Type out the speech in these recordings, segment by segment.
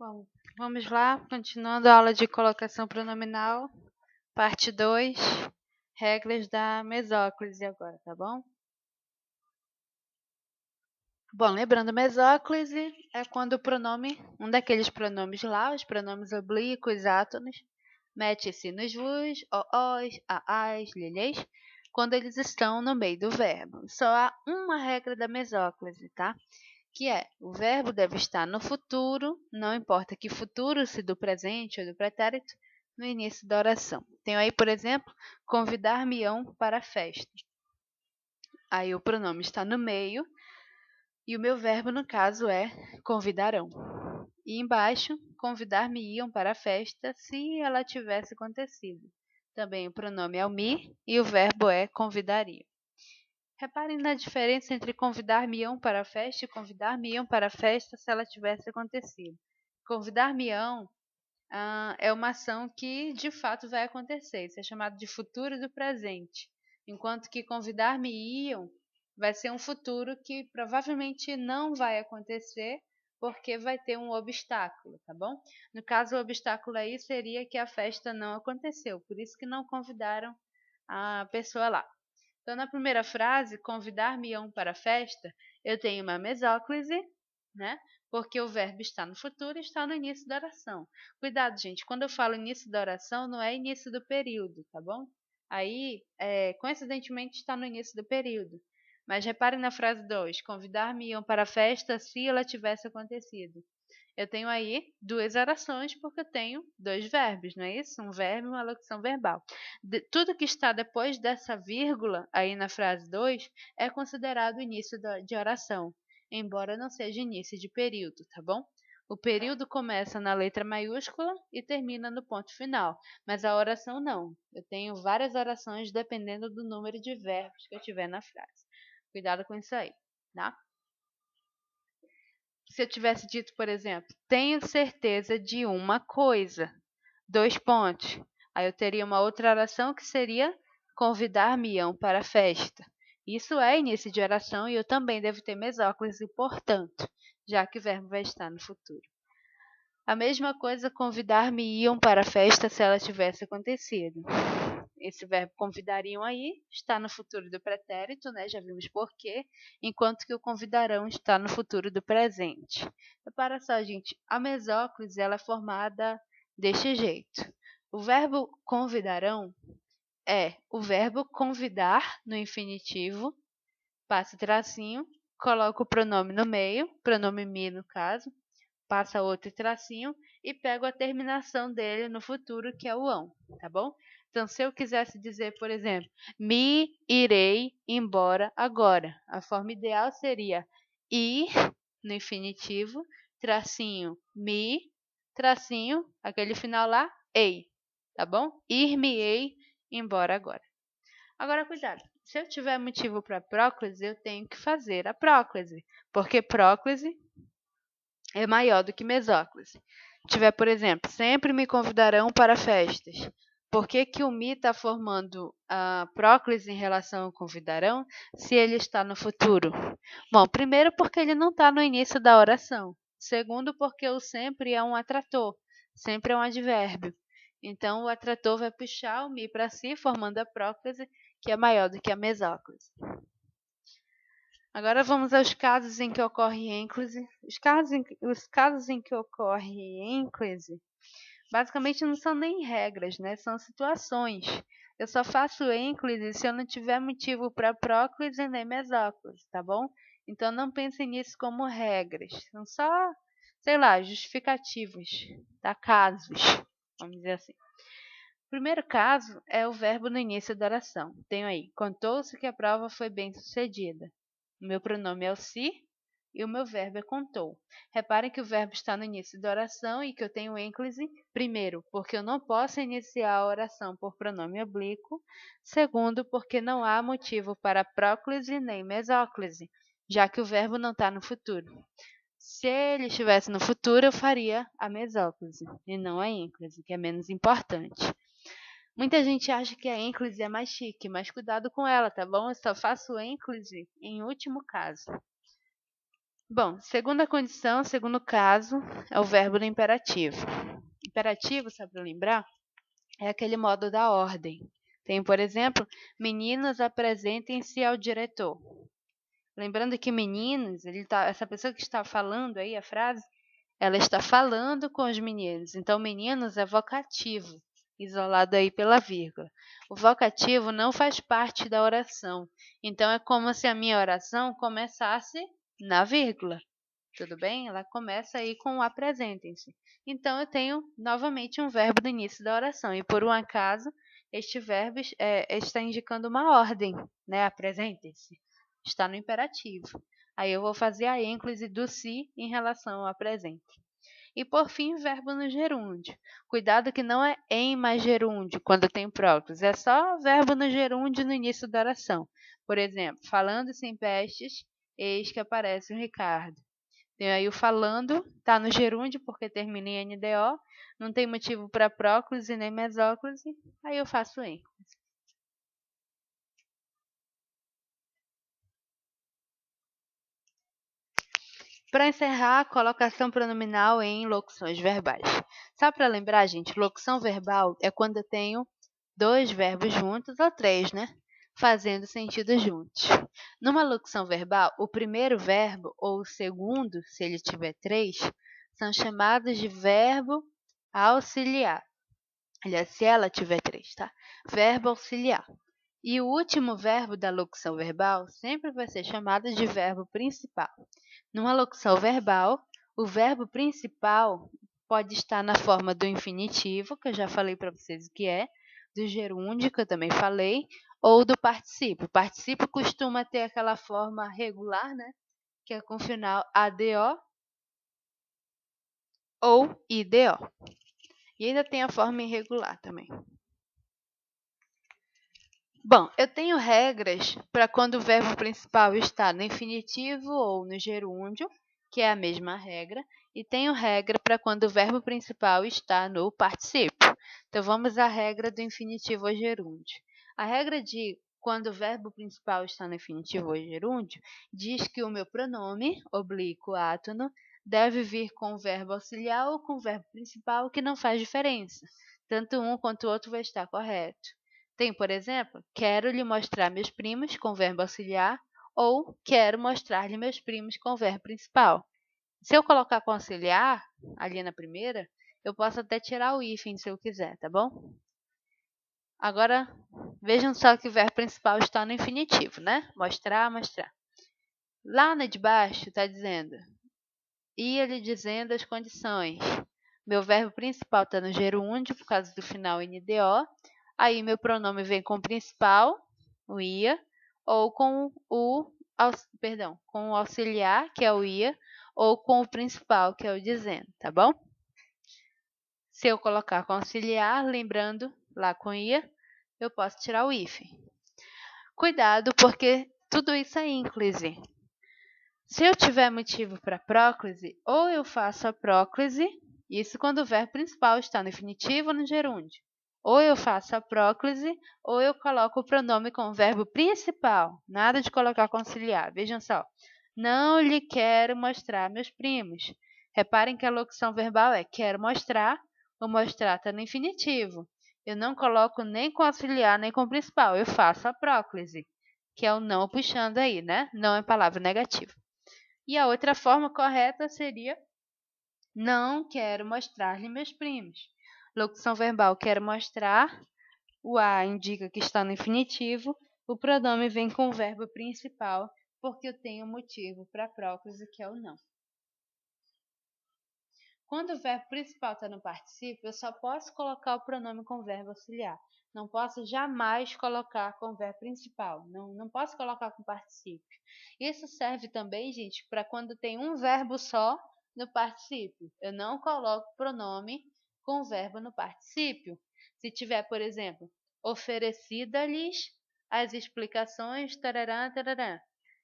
Bom, vamos lá, continuando a aula de colocação pronominal, parte 2, regras da mesóclise agora, tá bom? Bom, lembrando, mesóclise é quando o pronome, um daqueles pronomes lá, os pronomes oblíquos, átonos, mete-se nos vos, oós, aás, lhelhês, quando eles estão no meio do verbo. Só há uma regra da mesóclise, tá? Que é, o verbo deve estar no futuro, não importa que futuro, se do presente ou do pretérito, no início da oração. Tenho aí, por exemplo, convidar-me-ão para a festa. Aí o pronome está no meio e o meu verbo, no caso, é convidarão. E embaixo, convidar-me-iam para a festa se ela tivesse acontecido. Também o pronome é o me e o verbo é convidariam. Reparem na diferença entre convidar-me-ão para a festa e convidar-me-iam para a festa se ela tivesse acontecido. Convidar-me-ão é uma ação que de fato vai acontecer. Isso é chamado de futuro do presente. Enquanto que convidar-me-iam vai ser um futuro que provavelmente não vai acontecer porque vai ter um obstáculo, tá bom? No caso, o obstáculo aí seria que a festa não aconteceu, por isso que não convidaram a pessoa lá. Então, na primeira frase, convidar-me-ão para a festa, eu tenho uma mesóclise, né? Porque o verbo está no futuro e está no início da oração. Cuidado, gente, quando eu falo início da oração, não é início do período, tá bom? Aí, coincidentemente, está no início do período. Mas reparem na frase 2, convidar-me-ão para a festa se ela tivesse acontecido. Eu tenho aí duas orações porque eu tenho dois verbos, não é isso? Um verbo e uma locução verbal. Tudo que está depois dessa vírgula, aí na frase 2, é considerado início de oração, embora não seja início de período, tá bom? O período começa na letra maiúscula e termina no ponto final, mas a oração não. Eu tenho várias orações dependendo do número de verbos que eu tiver na frase. Cuidado com isso aí, tá? Se eu tivesse dito, por exemplo, tenho certeza de uma coisa, dois pontos. Aí eu teria uma outra oração que seria convidar-me-ão para a festa. Isso é início de oração e eu também devo ter mesóclise, portanto, já que o verbo vai estar no futuro. A mesma coisa, convidar-me-iam para a festa se ela tivesse acontecido. Esse verbo convidariam aí está no futuro do pretérito, né? Já vimos por quê, enquanto que o convidarão está no futuro do presente. Repara só, gente, a mesóclise ela é formada deste jeito. O verbo convidarão é o verbo convidar no infinitivo, passa tracinho, coloca o pronome no meio, pronome me no caso, passa outro tracinho e pego a terminação dele no futuro, que é o ão, tá bom? Então, se eu quisesse dizer, por exemplo, me irei embora agora, a forma ideal seria ir no infinitivo, tracinho me, tracinho, aquele final lá, ei, tá bom? Ir-me-ei embora agora. Agora, cuidado. Se eu tiver motivo para próclise, eu tenho que fazer a próclise, porque próclise é maior do que mesóclise. Tiver, por exemplo, sempre me convidarão para festas. Por que que o me está formando a próclise em relação ao convidarão se ele está no futuro? Bom, primeiro porque ele não está no início da oração. Segundo, porque o sempre é um atrator. Sempre é um advérbio. Então, o atrator vai puxar o me para si, formando a próclise, que é maior do que a mesóclise. Agora vamos aos casos em que ocorre ênclise. Os casos em que ocorre ênclise, basicamente não são nem regras, né? São situações. Eu só faço ênclise se eu não tiver motivo para próclise nem mesóclise, tá bom? Então não pensem nisso como regras. São só, sei lá, justificativos, tá? Casos, vamos dizer assim. O primeiro caso é o verbo no início da oração. Tenho aí, contou-se que a prova foi bem sucedida. O meu pronome é o se e o meu verbo é contou. Reparem que o verbo está no início da oração e que eu tenho ênclise, primeiro, porque eu não posso iniciar a oração por pronome oblíquo. Segundo, porque não há motivo para próclise nem mesóclise, já que o verbo não está no futuro. Se ele estivesse no futuro, eu faria a mesóclise e não a ênclise, que é menos importante. Muita gente acha que a ênclise é mais chique, mas cuidado com ela, tá bom? Eu só faço ênclise em último caso. Bom, segunda condição, segundo caso, é o verbo no imperativo. Imperativo, só para lembrar, é aquele modo da ordem. Tem, por exemplo, meninos apresentem-se ao diretor. Lembrando que meninos, essa pessoa que está falando aí a frase, ela está falando com os meninos. Então, meninos é vocativo, isolado aí pela vírgula. O vocativo não faz parte da oração. Então, é como se a minha oração começasse na vírgula. Tudo bem? Ela começa aí com o apresentem-se. Então, eu tenho novamente um verbo no início da oração. E por um acaso, este verbo está indicando uma ordem, né? Apresentem-se. Está no imperativo. Aí eu vou fazer a ênclise do se em relação ao apresente. E por fim, verbo no gerúndio. Cuidado que não é em mais gerúndio quando tem próclise. É só verbo no gerúndio no início da oração. Por exemplo, falando sem pestes, eis que aparece o Ricardo. Tem aí o falando, tá no gerúndio porque termina em NDO, não tem motivo para próclise nem mesóclise, aí eu faço em. Para encerrar, colocação pronominal em locuções verbais. Só para lembrar, gente, locução verbal é quando eu tenho dois verbos juntos, ou três, né? Fazendo sentido juntos. Numa locução verbal, o primeiro verbo ou o segundo, se ele tiver três, são chamados de verbo auxiliar. Aliás, se ela tiver três, tá? Verbo auxiliar. E o último verbo da locução verbal sempre vai ser chamado de verbo principal. Numa locução verbal, o verbo principal pode estar na forma do infinitivo, que eu já falei para vocês o que é, do gerúndio, que eu também falei, ou do particípio. O particípio costuma ter aquela forma regular, né? Que é com o final ADO ou IDO. E ainda tem a forma irregular também. Bom, eu tenho regras para quando o verbo principal está no infinitivo ou no gerúndio, que é a mesma regra, e tenho regra para quando o verbo principal está no particípio. Então, vamos à regra do infinitivo ou gerúndio. A regra de quando o verbo principal está no infinitivo ou gerúndio diz que o meu pronome, oblíquo átono, deve vir com o verbo auxiliar ou com o verbo principal, que não faz diferença. Tanto um quanto o outro vai estar correto. Tem, por exemplo, quero lhe mostrar meus primos com o verbo auxiliar ou quero mostrar-lhe meus primos com o verbo principal. Se eu colocar com auxiliar, ali na primeira, eu posso até tirar o hífen se eu quiser, tá bom? Agora, vejam só que o verbo principal está no infinitivo, né? Mostrar, mostrar. Lá na de baixo está dizendo, ia lhe dizendo as condições. Meu verbo principal está no gerúndio, por causa do final NDO. Aí, meu pronome vem com o principal, o ia, ou com com o auxiliar, que é o ia, ou com o principal, que é o dizendo, tá bom? Se eu colocar com auxiliar, lembrando, lá com ia, eu posso tirar o hífen. Cuidado, porque tudo isso é ênclise. Se eu tiver motivo para próclise, ou eu faço a próclise, isso quando o verbo principal está no infinitivo ou no gerúndio. Ou eu faço a próclise, ou eu coloco o pronome com o verbo principal. Nada de colocar conciliar. Vejam só. Não lhe quero mostrar meus primos. Reparem que a locução verbal é quero mostrar, o mostrar está no infinitivo. Eu não coloco nem com auxiliar, nem com principal. Eu faço a próclise, que é o não puxando aí, né? Não é palavra negativa. E a outra forma correta seria não quero mostrar-lhe meus primos. Locução verbal quero mostrar, o a indica que está no infinitivo, o pronome vem com o verbo principal, porque eu tenho motivo para a próclise, que é o não. Quando o verbo principal está no particípio, eu só posso colocar o pronome com o verbo auxiliar. Não posso jamais colocar com o verbo principal. Não posso colocar com particípio. Isso serve também, gente, para quando tem um verbo só no particípio. Eu não coloco pronome com o verbo no particípio. Se tiver, por exemplo, oferecida-lhes as explicações, tarará, tarará.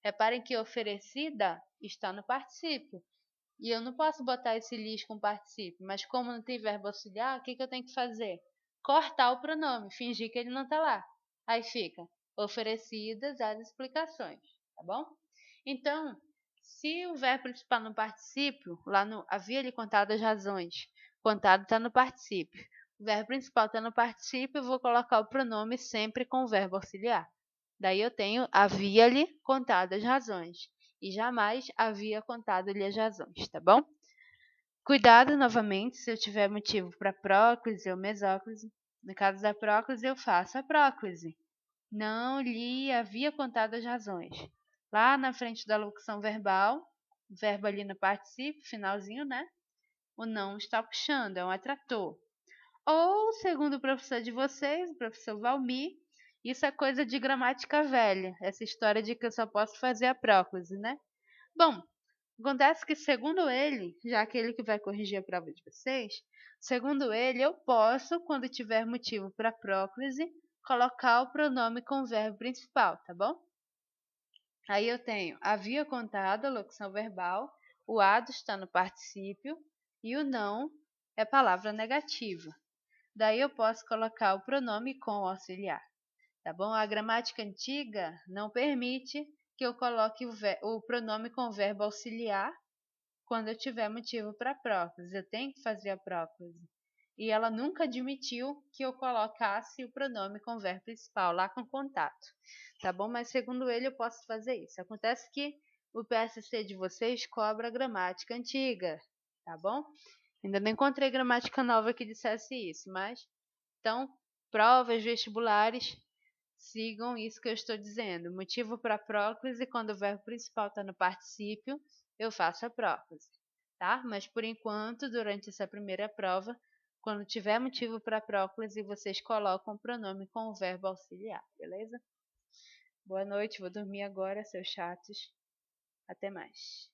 Reparem que oferecida está no particípio. E eu não posso botar esse lhes com particípio, mas como não tem verbo auxiliar, o que eu tenho que fazer? Cortar o pronome, fingir que ele não está lá. Aí fica oferecidas as explicações, tá bom? Então, Se o verbo principal no particípio, lá no havia lhe contado as razões, contado está no particípio. O verbo principal está no particípio, eu vou colocar o pronome sempre com o verbo auxiliar. Daí eu tenho havia-lhe contado as razões e jamais havia contado-lhe as razões, tá bom? Cuidado novamente se eu tiver motivo para próclise ou mesóclise. No caso da próclise, eu faço a próclise. Não lhe havia contado as razões. Lá na frente da locução verbal, o verbo ali no particípio, finalzinho, né? O não está puxando, é um atrator. Ou, segundo o professor de vocês, o professor Valmir, isso é coisa de gramática velha, essa história de que eu só posso fazer a próclise, né? Bom, acontece que, segundo ele, já que ele que vai corrigir a prova de vocês, segundo ele, eu posso, quando tiver motivo para próclise, colocar o pronome com o verbo principal, tá bom? Aí eu tenho havia contado, a locução verbal, o ado está no particípio e o não é palavra negativa. Daí eu posso colocar o pronome com o auxiliar, tá bom? A gramática antiga não permite que eu coloque o pronome com o verbo auxiliar quando eu tiver motivo para próclise. Eu tenho que fazer a próclise. E ela nunca admitiu que eu colocasse o pronome com o verbo principal, lá com contato, tá bom? Mas segundo ele eu posso fazer isso. Acontece que o PSC de vocês cobra a gramática antiga, tá bom? Ainda não encontrei gramática nova que dissesse isso, mas então, provas vestibulares, sigam isso que eu estou dizendo. Motivo para próclise, quando o verbo principal está no particípio, eu faço a próclise, tá? Mas por enquanto, durante essa primeira prova, quando tiver motivo para próclise, vocês colocam o pronome com o verbo auxiliar, beleza? Boa noite, vou dormir agora, seus chatos. Até mais.